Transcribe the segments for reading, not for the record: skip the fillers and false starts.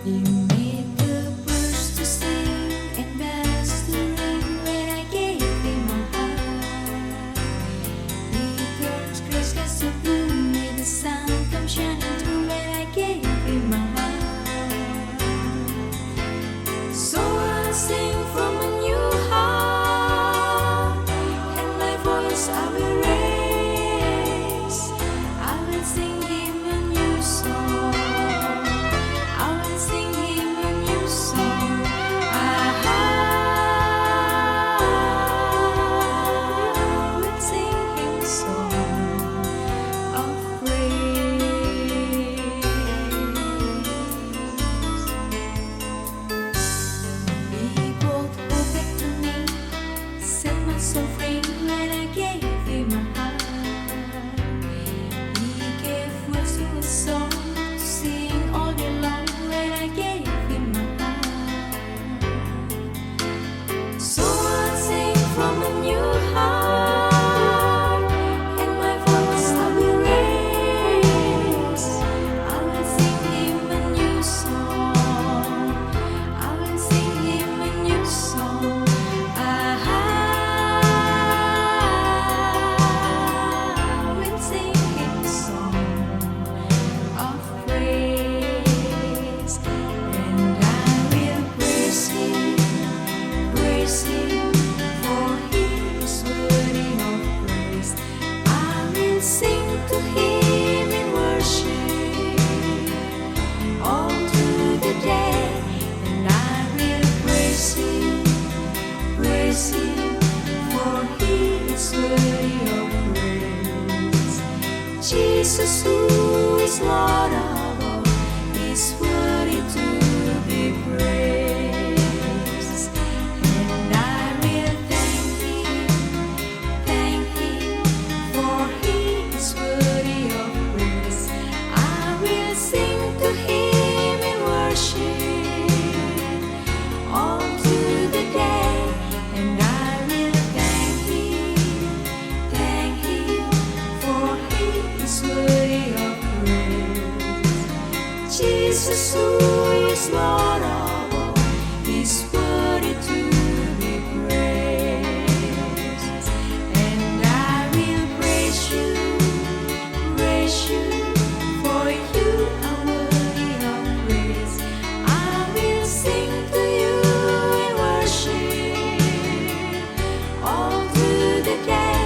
You made the birds to sing and bells to ring when I gave you my heart. With God's grace cast a bloom, made the sun come shining through when I gave you my heart. So I'll sing from a new heart, and my voice I will raise. I will sing Him a new song. I will sing Him a new song. I will sing Him a song of praise. He brought hope back to me, set my soul free when I gave Him my heart. He gave words to a song to sing all day long when I gave Him my heart. So I'll sing from a new heart, and my voice I will raise. I will sing Him a new song. I will sing Him a new song. I will sing Him a song of praise, and I will praise Him, for He is worthy of praise. I will sing to Him in worship all through the day, and I will praise Him, for He is worthy of praise. Jesus, who is Lord of all, is worthy to be praised. And I will thank Him, for He is worthy of praise. I will sing to Him in worship all through the day, and I will thank Him, for He is worthy of praise. Jesus, who is Lord of all, is worthy to be praised. And I will praise you, for you are worthy of praise. I will sing to you in worship all through the day,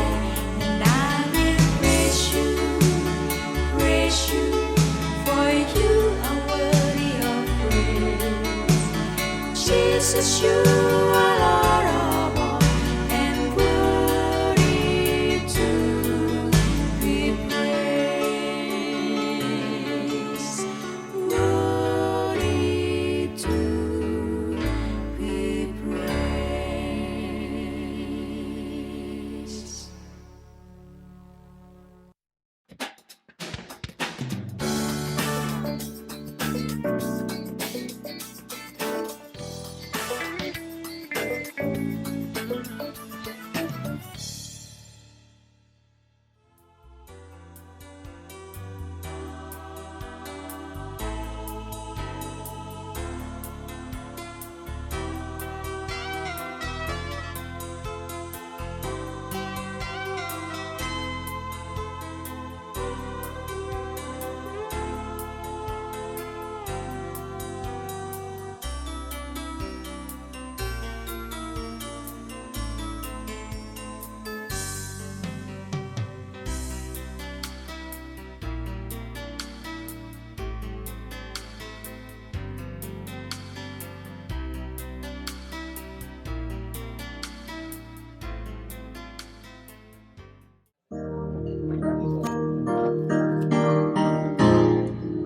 and I will praise you, for you are worthy of praise. Jesus, you are Lord of all, and worthy to be praised. Worthy to be praised.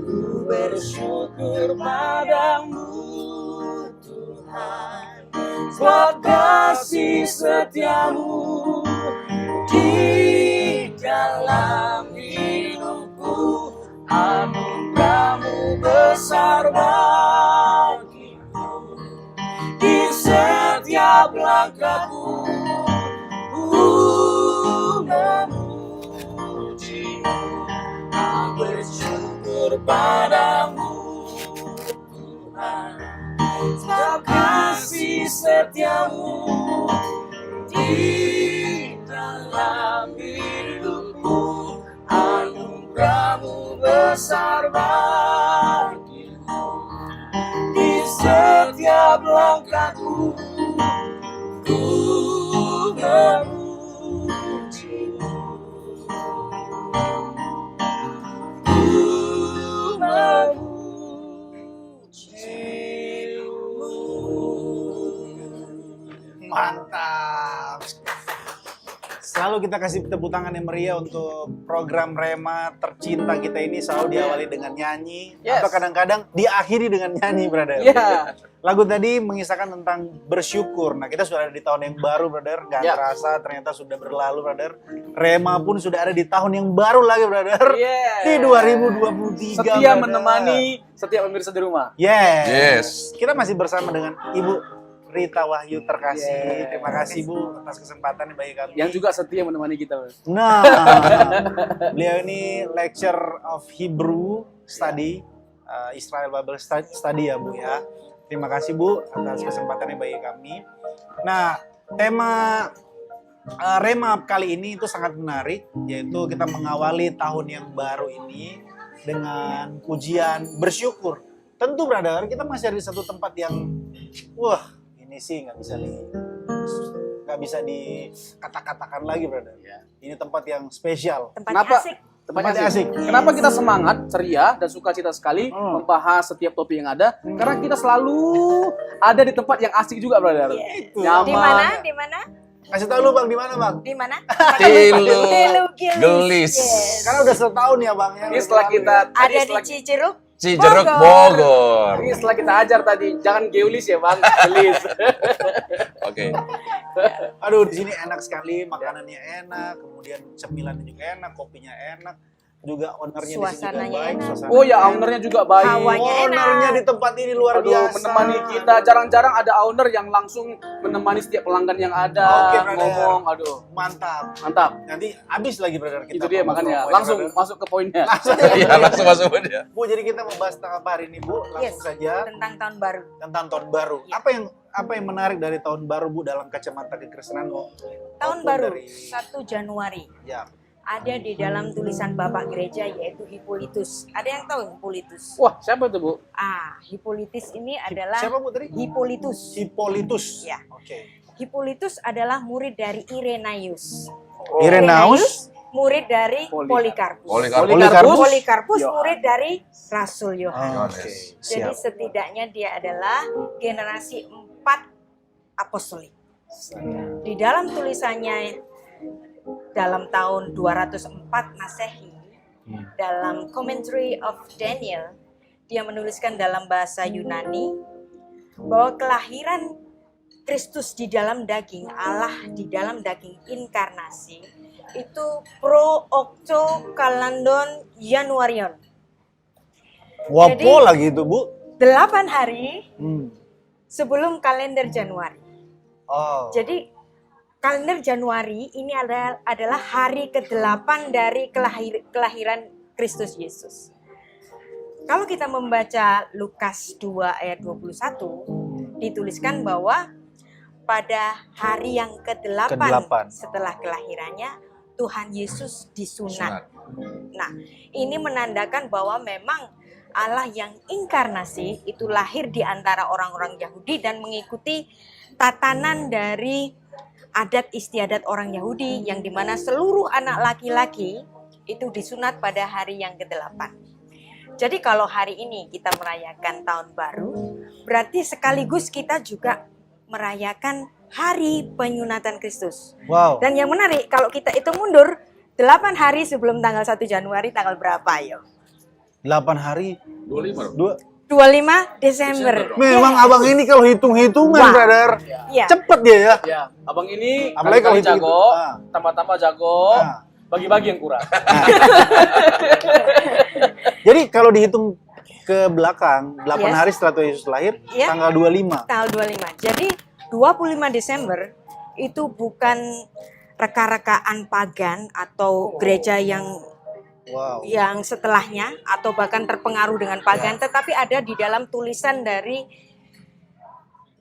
Ku bersyukur padamu Tuhan, buat kasih setiamu di dalam hidupku. Anugerahmu besar bagiku, di setiap langkahku memujimu. Aku bersyukur padamu Tuhan. setiamu di dalam hidupku, anugerahmu besar bagiku. Di setiap langkahku ku memujimu, ku memujimu. Mantap. Selalu kita kasih tepuk tangan yang meriah untuk program Rema tercinta kita ini, selalu diawali dengan nyanyi, atau kadang-kadang diakhiri dengan nyanyi, brother. Iya. Lagu tadi mengisahkan tentang bersyukur. Nah, kita sudah ada di tahun yang baru, brother. Gak terasa ternyata sudah berlalu, brother. Rema pun sudah ada di tahun yang baru lagi, brother. Di 2023. Setia brother. menemani setiap pemirsa di rumah. Yes. Kita masih bersama dengan Ibu Rita Wahyu Terkasih. Terima kasih, Bu, atas kesempatan bagi kami. Yang juga setia menemani kita. Nah, beliau ini lecture of Hebrew Study, Israel Bible Study ya, Bu ya. Terima kasih, Bu, atas kesempatannya bagi kami. Nah, tema Rema kali ini itu sangat menarik, yaitu kita mengawali tahun yang baru ini dengan pujian bersyukur. Tentu, brother, kita masih ada di satu tempat yang, wah, ini sih nggak bisa dikata-katakan lagi, brother. Ini tempat yang spesial. Kenapa? Asik. Tempatnya asik. Kenapa kita semangat, ceria, dan sukacita sekali membahas setiap topik yang ada? Karena kita selalu ada di tempat yang asik juga, brother. Nyaman. Di mana? Kasih tahu lu, Bang, di mana, Bang? Di mana? Tilu Gelis. Gelis. Karena udah setahun ya, Bang. Ya, Ini setelah kita Ada di Ciceruk. Cijeruk Bogor. Ini setelah kita ajar tadi, jangan Geulis ya, Bang. Gelis. Oke. Aduh, di sini enak sekali, makanannya enak, kemudian cemilannya juga enak, kopinya enak, juga ownernya di sini juga Suasananya baik. enak. Suasananya Oh ya, enak. ownernya juga baik. Hawanya Ownernya enak. di tempat ini luar Aduh, biasa. menemani kita. Jarang-jarang ada owner yang langsung menemani setiap pelanggan yang ada. Oke, brother. Ngomong, aduh. Mantap. Mantap. Nanti habis lagi, brother, kita. Itu dia ngomong makanya. promonya, Langsung brother. masuk ke poinnya. Iya, langsung masuk dia. Bu, jadi kita membahas tentang apa hari ini, Bu? Langsung Yes. saja Tentang tahun baru. tentang tahun baru. Ya. Apa yang menarik dari tahun baru, Bu, dalam kacamata kekristenan, Bu? Tahun Maupun baru dari- 1 Januari. Ya. Ada di dalam tulisan Bapak Gereja yaitu Hippolytus. Ada yang tahu Hippolytus? Wah, siapa itu, Bu? Hippolytus ini adalah Siapa, Bu, tadi? Hippolytus. Hippolytus. Ya. Oke. Hippolytus adalah murid dari Irenaeus. Irenaeus. Murid dari Polikarpus. Polikarpus Polikarpus. Polikarpus Yohanes. murid dari Rasul Yohanes. Oke. Jadi Siap. setidaknya dia adalah generasi 4 apostolik. Di dalam tulisannya dalam tahun 204 Masehi, dalam Commentary of Daniel, dia menuliskan dalam bahasa Yunani bahwa kelahiran Kristus di dalam daging, Allah di dalam daging inkarnasi, itu pro octo kalandon Januarion. Wapo Jadi- lagi itu, Bu. 8 hari Hmm. sebelum kalender Januari. Oh. Jadi kalender Januari ini adalah hari ke-8 dari kelahiran Kristus Yesus. Kalau kita membaca Lukas 2 ayat 21, dituliskan bahwa pada hari yang ke-8 Ke-8. setelah kelahirannya, Tuhan Yesus disunat. Sunat. Nah, ini menandakan bahwa memang Allah yang inkarnasi itu lahir di antara orang-orang Yahudi dan mengikuti tatanan dari adat istiadat orang Yahudi yang dimana seluruh anak laki-laki itu disunat pada hari yang ke-8. Jadi kalau hari ini kita merayakan tahun baru, berarti sekaligus kita juga merayakan hari penyunatan Kristus. Wow. Dan yang menarik, kalau kita hitung mundur, 8 hari sebelum tanggal 1 Januari, tanggal berapa yo? 8 hari. 25. 25 Desember. Memang abang ini kalau hitung-hitungan, Wah. brother. Iya. Cepet dia ya. Ya, abang ini Apalagi kalau kali-kali itu-itu. jago, Ah. tambah-tambah jago, Ah. bagi-bagi yang kurang. Jadi kalau dihitung ke belakang, 8 Yes. hari setelah Tuhan Yesus lahir, Iya. tanggal 25. Tanggal 25. Jadi 25 Desember itu bukan reka-rekaan pagan atau gereja yang Wow. setelahnya atau bahkan terpengaruh dengan pagan, tetapi ada di dalam tulisan dari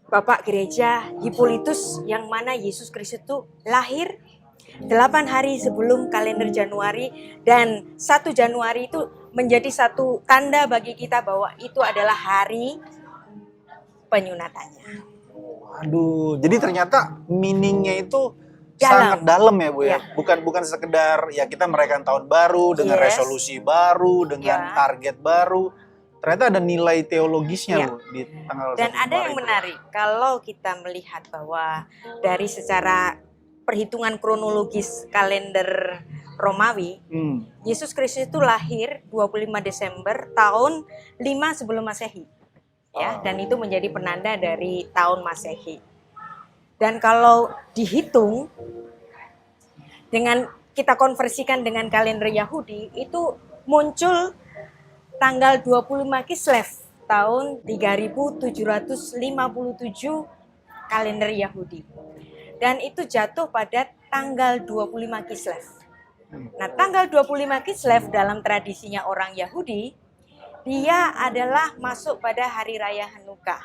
Bapak Gereja Hippolytus, yang mana Yesus Kristus itu lahir 8 hari sebelum kalender Januari, dan 1 Januari itu menjadi satu tanda bagi kita bahwa itu adalah hari penyunatannya. Aduh, jadi ternyata meaningnya itu Dalam. sangat dalam ya Bu ya. Ya. Bukan sekedar ya kita merayakan tahun baru dengan Yes. resolusi baru, dengan Ya. target baru. Ternyata ada nilai teologisnya Ya. Bu di tanggal Dan 1 ada yang Februari. menarik, kalau kita melihat bahwa dari secara perhitungan kronologis kalender Romawi, Yesus Kristus itu lahir 25 Desember tahun 5 sebelum Masehi. Ya, dan itu menjadi penanda dari tahun Masehi. Dan kalau dihitung dengan kita konversikan dengan kalender Yahudi, itu muncul tanggal 25 Kislev tahun 3757 kalender Yahudi. Dan itu jatuh pada tanggal 25 Kislev. Nah, tanggal 25 Kislev dalam tradisinya orang Yahudi, dia adalah masuk pada hari raya Hanukkah.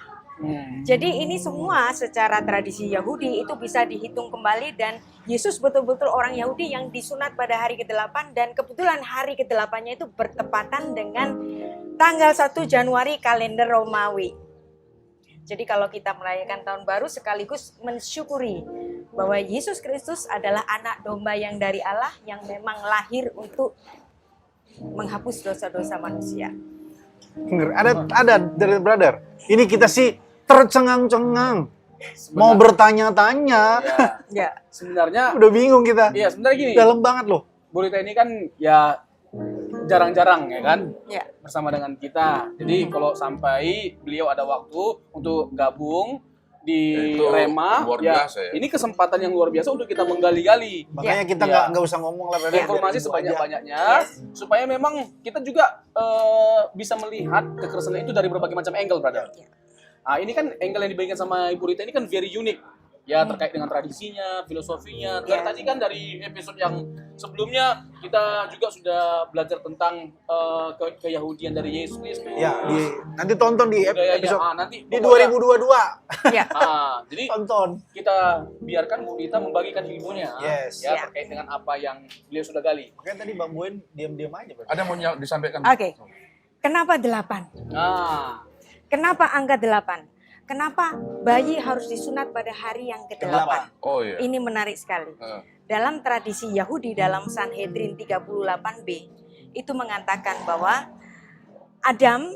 Jadi ini semua secara tradisi Yahudi itu bisa dihitung kembali, dan Yesus betul-betul orang Yahudi yang disunat pada hari ke-8, dan kebetulan hari ke-8-nya itu bertepatan dengan tanggal 1 Januari kalender Romawi. Jadi kalau kita merayakan tahun baru sekaligus mensyukuri bahwa Yesus Kristus adalah anak domba yang dari Allah yang memang lahir untuk menghapus dosa-dosa manusia. Ada dari brother. Ini kita sih tercengang-cengang. Mau bertanya-tanya. Ya, Ya. sebenarnya Udah bingung kita. iya sebenarnya gini. Dalam banget loh. Bu Rita ini kan ya jarang-jarang ya kan Ya. bersama dengan kita. Jadi kalau sampai beliau ada waktu untuk gabung di Itu Rema, luar ya biasa ya. ini kesempatan yang luar biasa untuk kita menggali-gali Makanya kita Ya. nggak usah ngomong lah, brother. informasi Biar ibu aja. sebanyak-banyaknya supaya memang kita juga bisa melihat kekerasan itu dari berbagai macam angle, brother. Ya. Nah, ini kan angle yang dibagikan sama Ibu Rita ini kan very unique. Ya, terkait dengan tradisinya, filosofinya. Dan tadi kan dari episode yang sebelumnya kita juga sudah belajar tentang keyahudian dari Yesus Kristus. Ya, nanti tonton di Budayanya. episode Nanti di pokoknya- 2022. Ya. Jadi Tonton. kita biarkan Bu Rita membagikan ilmunya Yes. ya, Ya. terkait dengan apa yang beliau sudah gali. Makanya tadi Bang Boen diam-diam aja, brother. Ada mau disampaikan? Oke. Kenapa 8? Nah, Kenapa angka 8? Kenapa bayi harus disunat pada hari yang ke-8? Oh iya. Ini menarik sekali. Eh, Dalam tradisi Yahudi, dalam Sanhedrin 38b, itu mengatakan bahwa Adam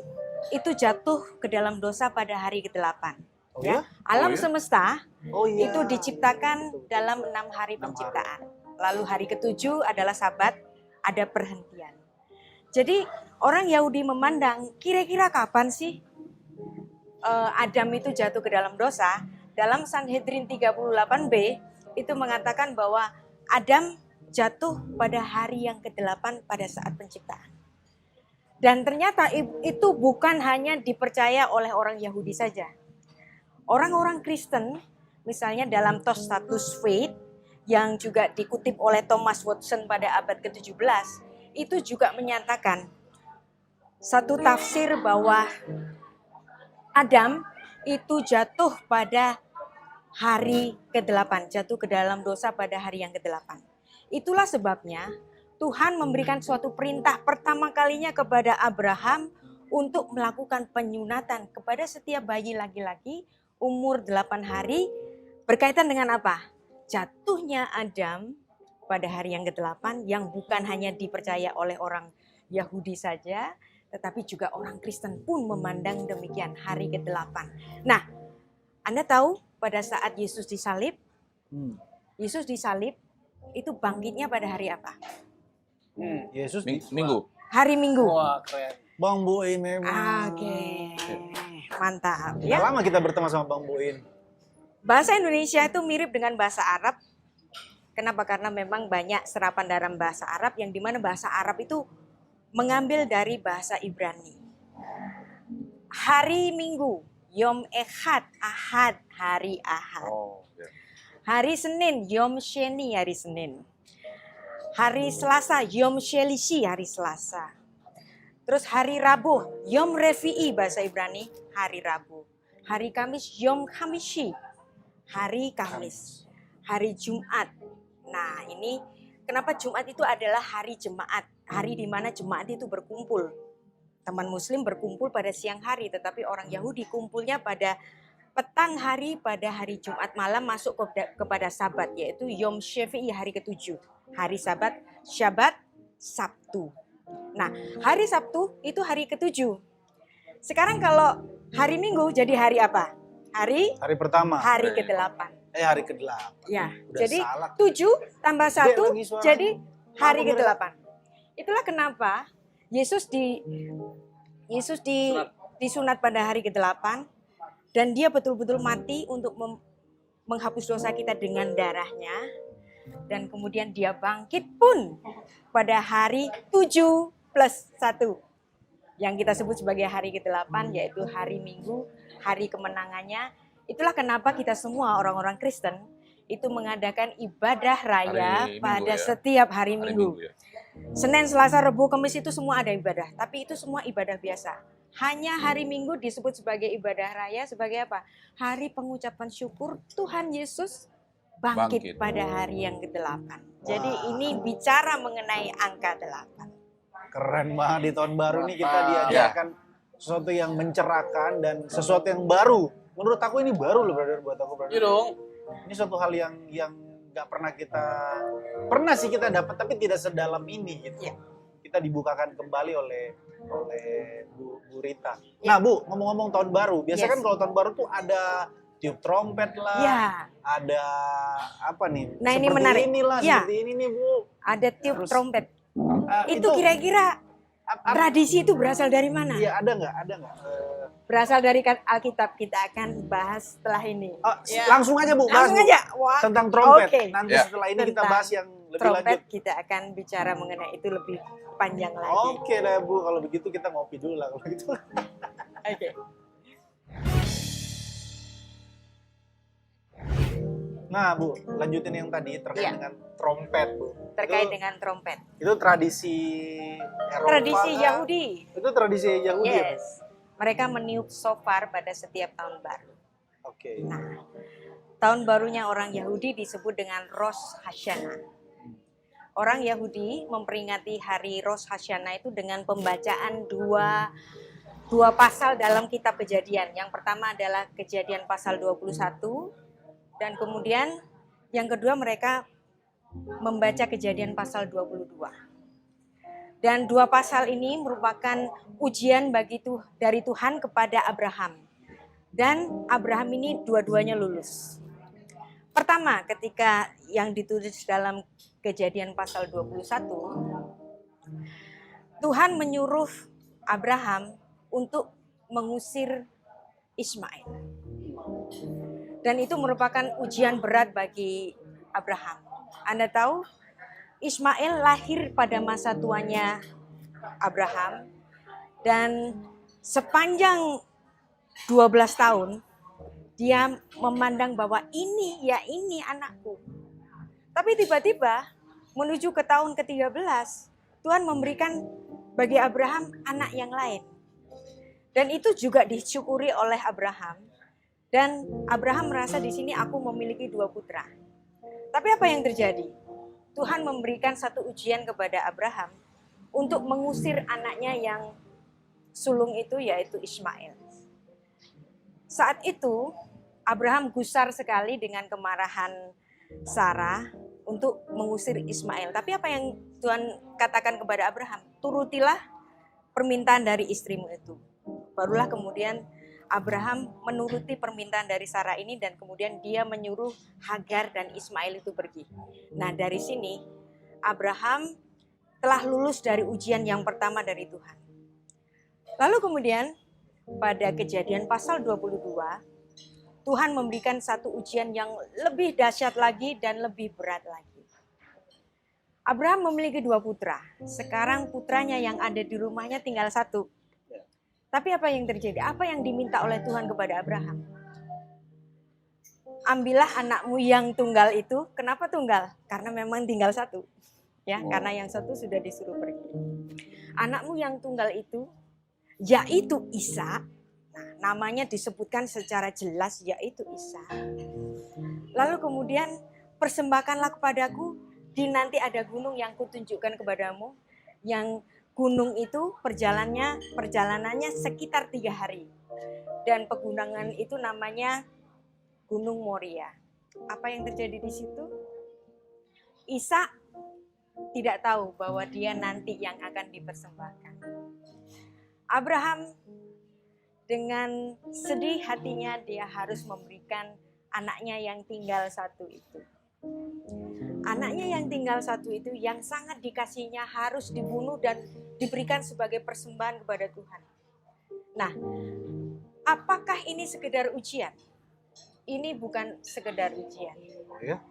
itu jatuh ke dalam dosa pada hari ke-8. Oh ya? Alam Oh ya? semesta Oh iya. itu diciptakan dalam 6 hari penciptaan. Lalu hari ke-7 adalah Sabat, ada perhentian. Jadi orang Yahudi memandang kira-kira kapan sih Adam itu jatuh ke dalam dosa. Dalam Sanhedrin 38b itu mengatakan bahwa Adam jatuh pada hari yang ke-8 pada saat penciptaan. Dan ternyata itu bukan hanya dipercaya oleh orang Yahudi saja. Orang-orang Kristen, misalnya dalam Status Faith yang juga dikutip oleh Thomas Watson pada abad ke-17, itu juga menyatakan satu tafsir bahwa Adam itu jatuh pada hari ke-8, jatuh ke dalam dosa pada hari yang ke-8. Itulah sebabnya Tuhan memberikan suatu perintah pertama kalinya kepada Abraham untuk melakukan penyunatan kepada setiap bayi laki-laki umur 8 hari, berkaitan dengan apa? Jatuhnya Adam pada hari yang ke-8 yang bukan hanya dipercaya oleh orang Yahudi saja, tetapi juga orang Kristen pun memandang demikian, hari ke-8. Nah, Anda tahu pada saat Yesus disalib, Yesus disalib itu bangkitnya pada hari apa? Yesus Minggu. Hari Minggu. wah keren. Bang Boen memang. Oke, mantap Udah ya. lama kita berteman sama Bang Boen. Bahasa Indonesia itu mirip dengan bahasa Arab. Kenapa? Karena memang banyak serapan dalam bahasa Arab yang dimana bahasa Arab itu mengambil dari bahasa Ibrani. Hari Minggu, Yom Echad, Ahad, hari Ahad. Oh, iya. Hari Senin, Yom Sheni, hari Senin. Hari Selasa, Yom Shelishi, hari Selasa. Terus hari Rabu, Yom Revi'i, bahasa Ibrani, hari Rabu. Hari Kamis Yom Khamishi, hari Kamis. Hari Jumat. Nah, ini kenapa Jumat itu adalah hari jemaat, hari di mana jemaat itu berkumpul. Teman Muslim berkumpul pada siang hari, tetapi orang Yahudi kumpulnya pada petang hari pada hari Jumat malam masuk kepada Sabat, yaitu Yom Shevi'i, hari ke-7. Hari Sabat, Syabat, Sabtu. Nah, hari Sabtu itu hari ke-7. Sekarang kalau hari Minggu jadi hari apa? Hari pertama. Hari ke-8. Hari ke-8. Ya, Udah jadi salah. 7 tambah 1 lagi suaranya. jadi hari Apa, ke-8. Itulah kenapa Yesus disunat pada hari ke-8 dan dia betul-betul mati untuk menghapus dosa kita dengan darahnya, dan kemudian dia bangkit pun pada hari 7 plus 1 yang kita sebut sebagai hari ke-8, yaitu hari Minggu, hari kemenangannya. Itulah kenapa kita semua orang-orang Kristen itu mengadakan ibadah raya Hari Minggu pada ya. setiap hari Hari Minggu. Minggu ya. Senin, Selasa, Rabu, Kamis itu semua ada ibadah, tapi itu semua ibadah biasa. Hanya hari Minggu disebut sebagai ibadah raya sebagai apa? Hari pengucapan syukur Tuhan Yesus bangkit Bangkit. pada hari yang ke-8. Jadi ini bicara mengenai angka 8. Keren banget, di tahun baru nih kita Wow. diajarkan sesuatu yang mencerahkan dan sesuatu yang baru. Menurut aku ini baru loh, brother, buat aku, brother. Iya dong. Ini suatu hal yang nggak pernah sih kita dapat, tapi tidak sedalam ini gitu. Iya. Kita dibukakan kembali oleh Bu Rita. Nah, Bu, ngomong-ngomong tahun baru, biasa Yes. kan kalau tahun baru tuh ada tiup trompet lah, Ya, ada apa nih? Nah, ini seperti menarik. inilah, Ya. seperti ini nih, Bu. ada tiup Terus, trompet. Eh, Itu kira-kira tradisi itu berasal dari mana? Iya, ada nggak? Berasal dari Alkitab. Kita akan bahas setelah ini. Ya. Langsung aja, Bu, bahas, Langsung Bu, aja. Wah, tentang trompet. Oke. Nanti Ya. setelah ini kita Tentang bahas yang lebih trompet lanjut. kita akan bicara mengenai itu lebih panjang lagi. Oke deh, Bu, kalau begitu kita ngopi dulu lah kalau gitu. Oke. Nah, Bu, lanjutin yang tadi terkait Iya. dengan trompet, Bu. Terkait Itu- dengan trompet. Itu tradisi Eropa. Tradisi kah? Yahudi. Itu tradisi Yahudi ya, Bu? Yes. Mereka meniup shofar pada setiap tahun baru. Oke. Nah, tahun barunya orang Yahudi disebut dengan Rosh Hashanah. Orang Yahudi memperingati hari Rosh Hashanah itu dengan pembacaan dua pasal dalam kitab Kejadian. Yang pertama adalah Kejadian pasal 21, dan kemudian yang kedua mereka membaca Kejadian pasal 22. Dan dua pasal ini merupakan ujian dari Tuhan kepada Abraham. Dan Abraham ini dua-duanya lulus. Pertama, ketika yang ditulis dalam Kejadian pasal 21, Tuhan menyuruh Abraham untuk mengusir Ismail. Dan itu merupakan ujian berat bagi Abraham. Anda tahu, Ismail lahir pada masa tuanya Abraham, dan sepanjang 12 tahun dia memandang bahwa ini anakku. Tapi tiba-tiba menuju ke tahun ke-13, Tuhan memberikan bagi Abraham anak yang lain. Dan itu juga disyukuri oleh Abraham. Dan Abraham merasa di sini aku memiliki 2 putra. Tapi apa yang terjadi? Tuhan memberikan satu ujian kepada Abraham untuk mengusir anaknya yang sulung itu, yaitu Ismail. Saat itu Abraham gusar sekali dengan kemarahan Sarah untuk mengusir Ismail. Tapi apa yang Tuhan katakan kepada Abraham? Turutilah permintaan dari istrimu itu. Barulah kemudian Abraham menuruti permintaan dari Sarah ini, dan kemudian dia menyuruh Hagar dan Ismail itu pergi. Nah, dari sini Abraham telah lulus dari ujian yang pertama dari Tuhan. Lalu kemudian pada Kejadian pasal 22, Tuhan memberikan satu ujian yang lebih dahsyat lagi dan lebih berat lagi. Abraham memiliki 2 putra. Sekarang putranya yang ada di rumahnya tinggal 1. Tapi apa yang terjadi? Apa yang diminta oleh Tuhan kepada Abraham? Ambillah anakmu yang tunggal itu. Kenapa tunggal? Karena memang tinggal 1. Ya, karena yang 1 sudah disuruh pergi. Anakmu yang tunggal itu, yaitu Ishak. namanya disebutkan secara jelas yaitu Ishak. Lalu kemudian persembahkanlah kepadaku di nanti ada gunung yang kutunjukkan kepadamu, yang gunung itu perjalanannya sekitar 3 hari. Dan pegunungan itu namanya Gunung Moria. Apa yang terjadi di situ? Ishak tidak tahu bahwa dia nanti yang akan dipersembahkan. Abraham dengan sedih hatinya dia harus memberikan anaknya yang tinggal satu itu. Anaknya yang tinggal satu itu yang sangat dikasihinya harus dibunuh dan diberikan sebagai persembahan kepada Tuhan. Nah, apakah ini sekedar ujian? Ini bukan sekedar ujian. Oh ya?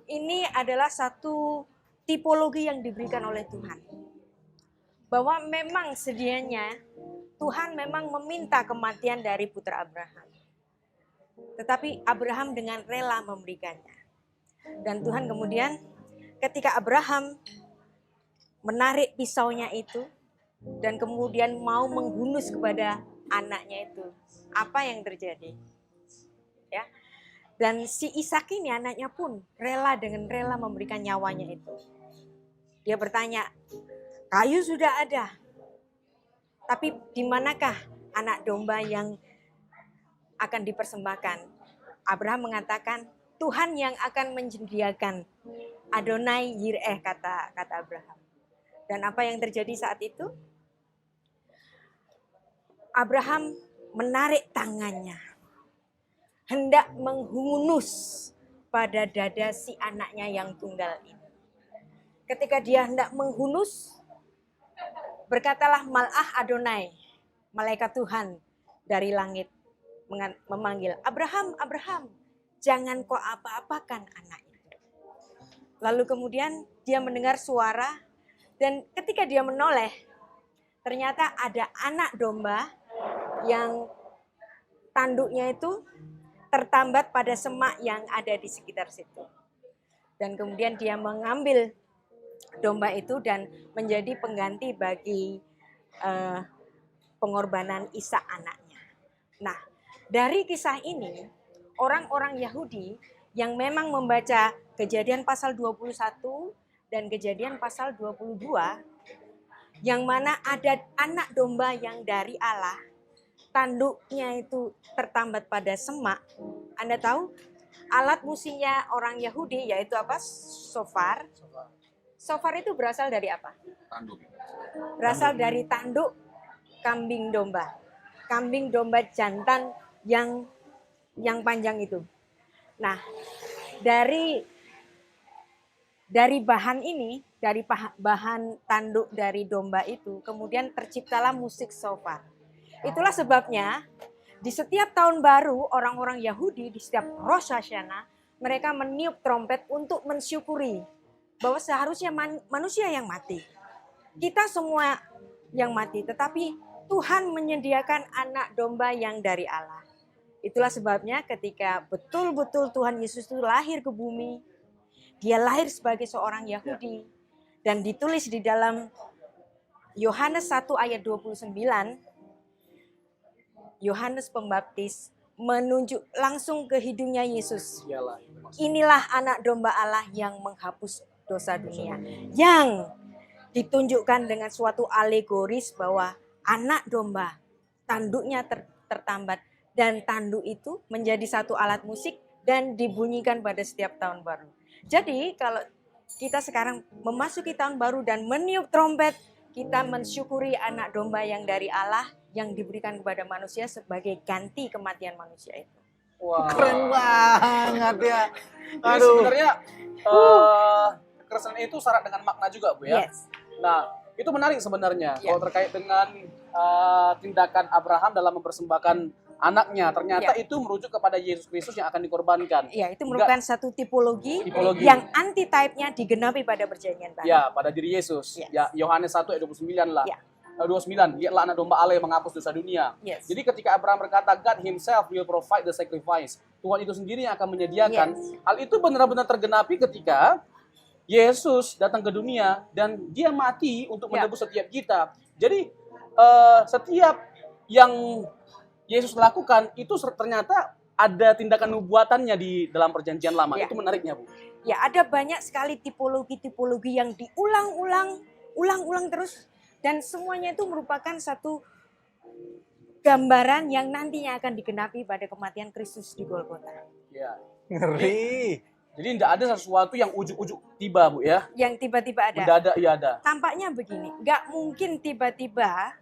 Ini adalah satu tipologi yang diberikan oleh Tuhan. Bahwa memang sedianya Tuhan memang meminta kematian dari putra Abraham. Tetapi Abraham dengan rela memberikannya. Dan Tuhan kemudian ketika Abraham menarik pisaunya itu dan kemudian mau menghunus kepada anaknya itu, apa yang terjadi? Ya. Dan si Ishak ini anaknya pun dengan rela memberikan nyawanya itu. Dia bertanya, kayu sudah ada, tapi di manakah anak domba yang akan dipersembahkan? Abraham mengatakan, Tuhan yang akan menyediakan. Adonai Yireh kata Abraham. Dan apa yang terjadi saat itu? Abraham menarik tangannya, hendak menghunus pada dada si anaknya yang tunggal ini. Ketika dia hendak menghunus, berkatalah Mal'ah Adonai, malaikat Tuhan dari langit memanggil, Abraham, Abraham, jangan kau apa-apakan anak itu. Lalu kemudian dia mendengar suara dan ketika dia menoleh, ternyata ada anak domba yang tanduknya itu tertambat pada semak yang ada di sekitar situ. Dan kemudian dia mengambil domba itu dan menjadi pengganti bagi pengorbanan Ishak anaknya. Nah, dari kisah ini, orang-orang Yahudi yang memang membaca Kejadian pasal 21 dan Kejadian pasal 22, yang mana ada anak domba yang dari Allah, tanduknya itu tertambat pada semak. Anda tahu alat musiknya orang Yahudi yaitu apa? Shofar. Shofar itu berasal dari apa? Tanduk. Berasal dari tanduk kambing domba. Kambing domba jantan yang panjang itu. Nah, dari bahan ini, dari bahan tanduk dari domba itu, kemudian terciptalah musik shofar. Itulah sebabnya di setiap tahun baru orang-orang Yahudi di setiap Rosh Hashanah mereka meniup trompet untuk mensyukuri bahwa seharusnya manusia yang mati. Kita semua yang mati, tetapi Tuhan menyediakan anak domba yang dari Allah. Itulah sebabnya ketika betul-betul Tuhan Yesus itu lahir ke bumi, dia lahir sebagai seorang Yahudi dan ditulis di dalam Yohanes 1 ayat 29, Yohanes Pembaptis menunjuk langsung ke hidungnya Yesus. Inilah anak domba Allah yang menghapus dosa dunia. Yang ditunjukkan dengan suatu alegoris bahwa anak domba tanduknya tertambat dan tanduk itu menjadi satu alat musik dan dibunyikan pada setiap tahun baru. Jadi kalau kita sekarang memasuki tahun baru dan meniup trompet, kita mensyukuri anak domba yang dari Allah yang diberikan kepada manusia sebagai ganti kematian manusia itu. Wah. Keren banget ya. Jadi sebenarnya kekerasan itu syarat dengan makna juga, Bu ya. Yes. Nah, itu menarik sebenarnya Ya. kalau terkait dengan tindakan Abraham dalam mempersembahkan anaknya. Ternyata itu merujuk kepada Yesus Kristus yang akan dikorbankan. Ya, itu merupakan satu tipologi Tipologi. yang anti-type-nya digenapi pada perjanjian baru. Ya, pada diri Yesus. Yes. Ya, Yohanes 1 ayat 29 lah. Ya. 29, lihatlah anak domba Allah yang menghapus dosa dunia. Yes. Jadi ketika Abraham berkata, God himself will provide the sacrifice. Tuhan itu sendiri yang akan menyediakan. Yes. Hal itu benar-benar tergenapi ketika Yesus datang ke dunia dan dia mati untuk menebus setiap kita. Jadi setiap yang Yesus lakukan itu ternyata ada tindakan nubuatannya di dalam perjanjian lama. Ya. Itu menariknya, Bu. Ya, ada banyak sekali tipologi-tipologi yang ulang-ulang terus, dan semuanya itu merupakan satu gambaran yang nantinya akan digenapi pada kematian Kristus di Golgota. Ya. Ngeri. Jadi tidak ada sesuatu yang ujuk-ujuk tiba, Bu ya. Yang tiba-tiba ada. Mendadak ya ada. Tampaknya begini, nggak mungkin tiba-tiba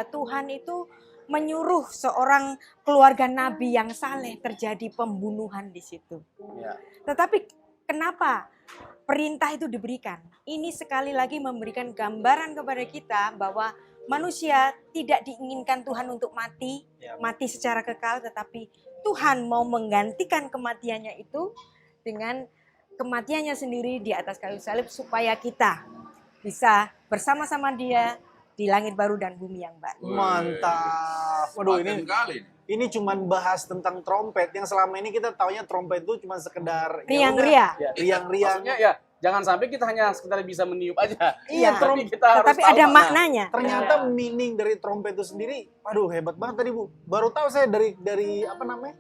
Tuhan itu menyuruh seorang keluarga nabi yang saleh terjadi pembunuhan di situ. Ya. Tetapi kenapa perintah itu diberikan? Ini sekali lagi memberikan gambaran kepada kita bahwa manusia tidak diinginkan Tuhan untuk mati secara kekal, tetapi Tuhan mau menggantikan kematiannya itu dengan kematiannya sendiri di atas kayu salib supaya kita bisa bersama-sama Dia di langit baru dan bumi yang baru. Mantap. Waduh, Paten kali. ini cuman bahas tentang trompet yang selama ini kita taunya trompet itu cuma sekedar Riang-ria. Ya. riang-riang. Maksudnya ya jangan sampai kita hanya sekedar bisa meniup aja. Iya, tapi kita harus Tetapi tahu ada makna. maknanya. Ternyata meaning dari trompet itu sendiri, waduh hebat banget tadi Bu. Baru tahu saya dari apa namanya?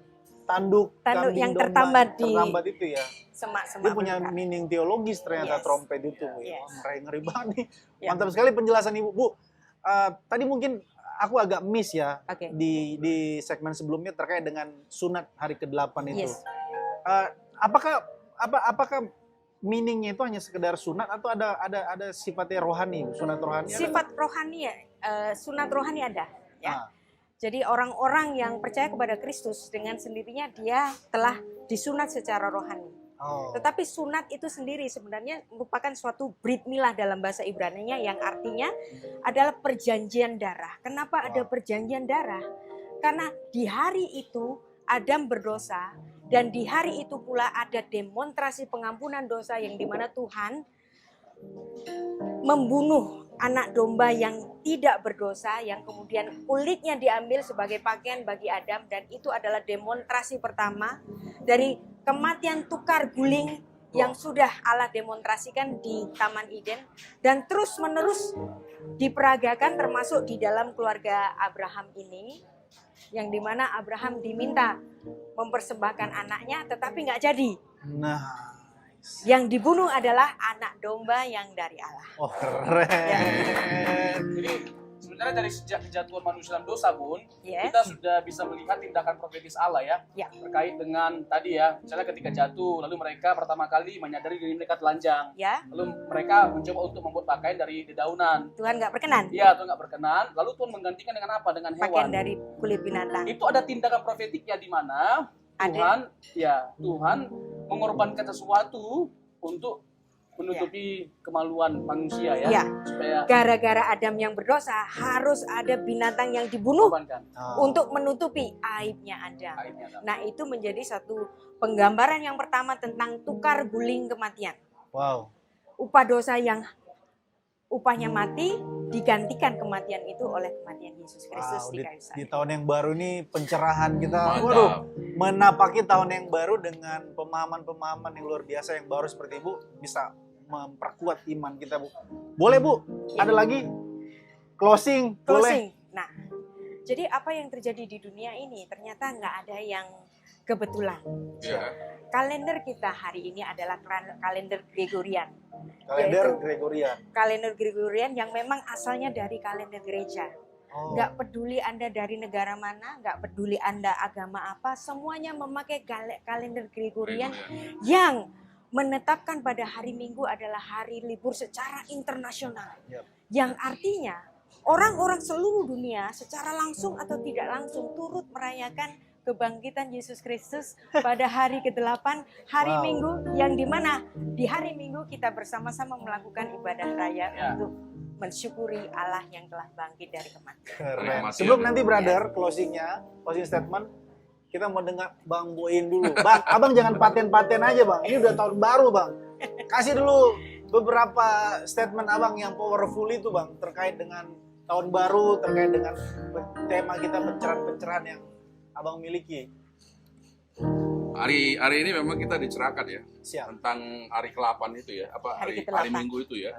Tanduk Tanduk kambing yang domba tertambat di itu ya. Semak-semak Dia punya belukar. meaning teologis ternyata Yes. trompet itu. Yes. Wah, ngeri banget nih. Ya. Mantap sekali penjelasan Ibu. Bu, tadi mungkin aku agak miss ya Oke. di segmen sebelumnya terkait dengan sunat hari ke-8 itu. Yes. Apakah meaningnya itu hanya sekedar sunat atau ada sifatnya rohani, sunat rohani? ada? Sifat rohani ya, sunat rohani ada. Ya. Ah, Jadi orang-orang yang percaya kepada Kristus dengan sendirinya dia telah disunat secara rohani. oh. Tetapi sunat itu sendiri sebenarnya merupakan suatu brit milah dalam bahasa Ibrani-nya yang artinya adalah perjanjian darah. Kenapa ada perjanjian darah? Karena di hari itu Adam berdosa dan di hari itu pula ada demonstrasi pengampunan dosa yang dimana Tuhan membunuh anak domba yang tidak berdosa yang kemudian kulitnya diambil sebagai pakaian bagi Adam, dan itu adalah demonstrasi pertama dari kematian tukar guling yang sudah Allah demonstrasikan di Taman Eden dan terus menerus diperagakan termasuk di dalam keluarga Abraham ini, yang dimana Abraham diminta mempersembahkan anaknya tetapi nggak jadi. Nah, Yang dibunuh adalah anak domba yang dari Allah. oh keren. Jadi sebenarnya dari sejak kejatuhan manusia dalam dosa, Bun, Yes. kita sudah bisa melihat tindakan profetis Allah ya. Ya. Terkait dengan tadi ya, misalnya ketika jatuh, lalu mereka pertama kali menyadari diri mereka telanjang. Ya, Lalu mereka mencoba untuk membuat pakaian dari dedaunan. Tuhan nggak berkenan. Iya, Tuhan nggak berkenan. Lalu Tuhan menggantikan dengan apa? Dengan Pakaian hewan. dari kulit binatang. Itu ada tindakan profetiknya di mana Tuhan mengorbankan sesuatu untuk menutupi kemaluan manusia ya, Ya. supaya Gara-gara Adam yang berdosa harus ada binatang yang dibunuh korbankan Ah. untuk menutupi aibnya Adam. aibnya. Nah, itu menjadi satu penggambaran yang pertama tentang tukar guling kematian. Wow. Upah dosa yang upahnya mati digantikan kematian itu oleh kematian Yesus Kristus Wow, di di kayu salib. di tahun yang baru ini pencerahan kita, Mantap. waduh, menapaki tahun yang baru dengan pemahaman-pemahaman yang luar biasa yang baru seperti Ibu bisa memperkuat iman kita, Bu. Boleh, Bu? Ada lagi closing? Boleh. Closing. Nah, jadi apa yang terjadi di dunia ini ternyata nggak ada yang kebetulan. Iya. Kalender kita hari ini adalah kalender Gregorian. Kalender Yaitu- Gregorian. Kalender Gregorian yang memang asalnya dari kalender gereja. Oh. Nggak peduli Anda dari negara mana, nggak peduli Anda agama apa, semuanya memakai kalender Gregorian yang menetapkan pada hari Minggu adalah hari libur secara internasional. Yap. Yang artinya orang-orang seluruh dunia secara langsung atau tidak langsung turut merayakan kebangkitan Yesus Kristus pada hari ke-8, hari Wow. Minggu, yang dimana di hari Minggu kita bersama-sama melakukan ibadah raya Ya. untuk mensyukuri Allah yang telah bangkit dari kematian. Keren. Kematian. Sebelum nanti brother closingnya, closing statement, kita mau dengar Bang Boin dulu. Bang, abang jangan paten-paten aja bang. Ini udah tahun baru bang. Kasih dulu beberapa statement abang yang powerful itu bang terkait dengan tahun baru, terkait dengan tema kita pencerahan-pencerahan yang abang miliki. Hari ini memang kita dicerahkan ya Siap. tentang hari ke-8 itu ya, apa Hari hari ke-8. Minggu itu ya.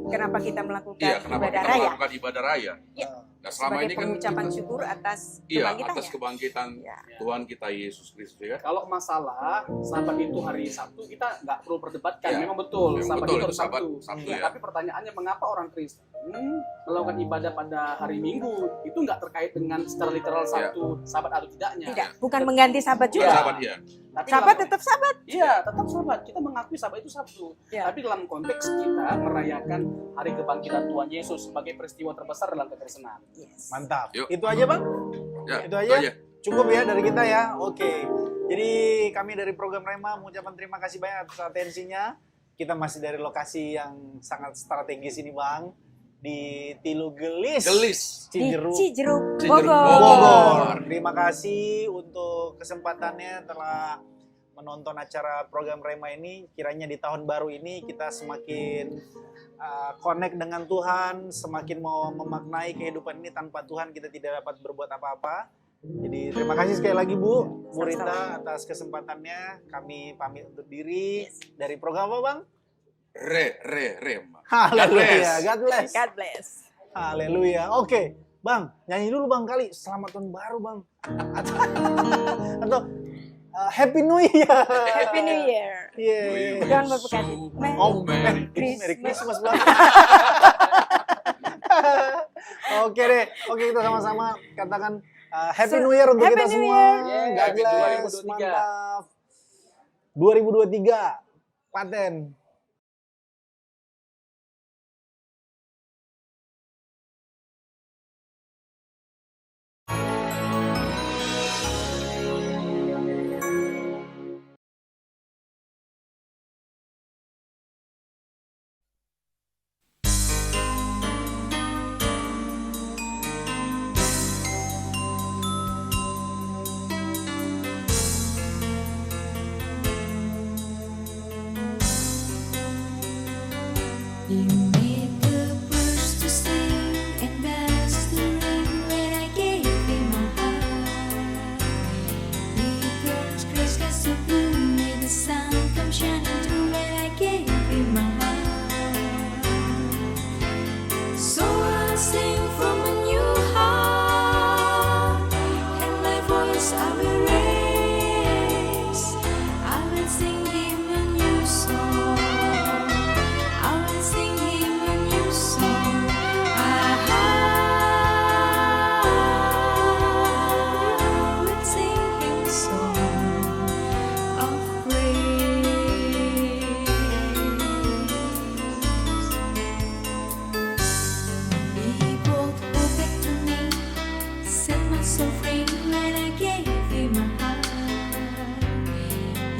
kenapa kita melakukan Iya, kenapa ibadah kita raya? melakukan ibadah raya? Ya. Nah, selama Sebagai ini kan pengucapan kita- syukur atas Iya, kebangkitannya. atas kebangkitan Ya. Tuhan kita Yesus Kristus ya. Kalau masalah Sabat itu hari Sabtu, kita nggak perlu perdebatkan. Ya, Memang betul, memang Sabat betul, itu hari itu Sabat Sabtu. Sabtu, Ya, ya. tapi pertanyaannya mengapa orang Kristen melakukan ibadah pada hari Minggu? Itu nggak terkait dengan secara literal Sabtu, Sabat atau tidaknya. Tidak, bukan mengganti sabat Bukan juga. Sabat ya. Tapi Sabat dalam- tetap sabat. Iya, tetap Sabat. Kita mengakui Sabat itu Sabtu. Ya. Tapi dalam konteks kita merayakan hari kebangkitan Tuhan Yesus sebagai peristiwa terbesar dalam kekristenan. Yes. Mantap. Yuk. Itu aja Bang? Ya, Itu aja? Cukup ya dari kita ya. Oke. Jadi kami dari program Rema mengucapkan terima kasih banyak atas atensinya. Kita masih dari lokasi yang sangat strategis ini Bang. Di Tilugelis. Gelis. Di Cijeruk. Cijeruk, Cijeruk, Bogor. Bogor. Terima kasih untuk kesempatannya telah menonton acara program Rema ini. Kiranya di tahun baru ini kita semakin connect dengan Tuhan, semakin mau memaknai kehidupan ini. Tanpa Tuhan kita tidak dapat berbuat apa-apa. Jadi terima kasih sekali lagi Bu Rita atas kesempatannya. Kami pamit undur diri dari program apa Bang? Rema. Haleluya. God bless. God bless. Haleluya. Oke, Bang, nyanyi dulu Bang kali. Selamat tahun baru Bang. Atau Happy New Year. Happy New Year. Yeah. Jangan berpekat. Oh, Merry Merry Christmas Bang. Oke deh. Oke, kita sama-sama katakan Happy New Year untuk Happy kita New semua. Year. God Happy bless. 2023. Mantap. 2023. Paten. You made the birds to sing and bells to ring when I gave you my heart. Because grace got so blue, made the sun come shining through when I gave you my heart. So I'll sing from a new heart, and my voice I will raise. I will sing him a new song. I will sing him a new song. I will sing him a song of praise. He brought hope back to me, set my soul free when I gave him my heart.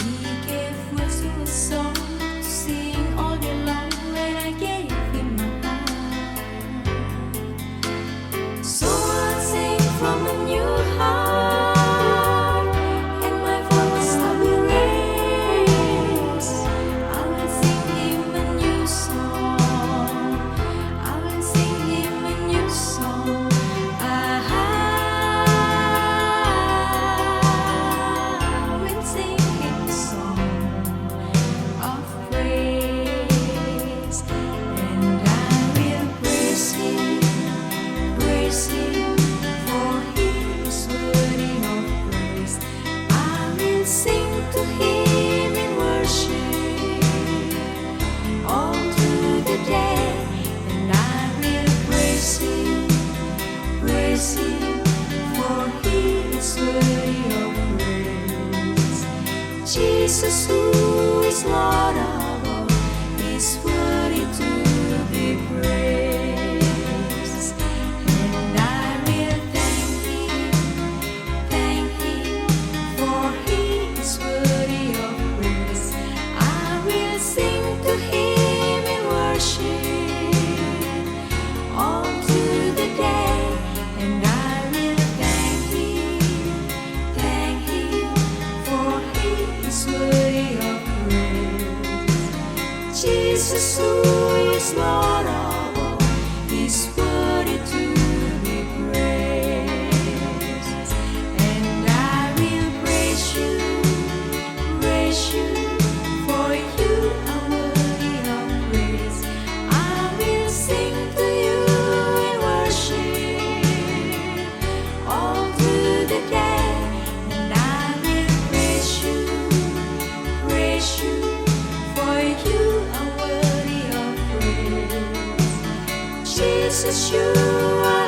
He gave words to a song to sing all day long when I gave him my heart. So I'll sing from a new heart, and my voice I will raise. I will sing him a new song. I will sing him a new song. I will sing him a song of praise, and I will praise him, for he is worthy of praise. I will sing to him in worship all through the day, and I will praise him, for he is worthy of praise. Jesus, who is Lord of all, is worthy to be praised. And I will thank him, for he is worthy of praise. I will sing to him in worship all through the day, and I will thank him, for he is worthy of Jesus, you are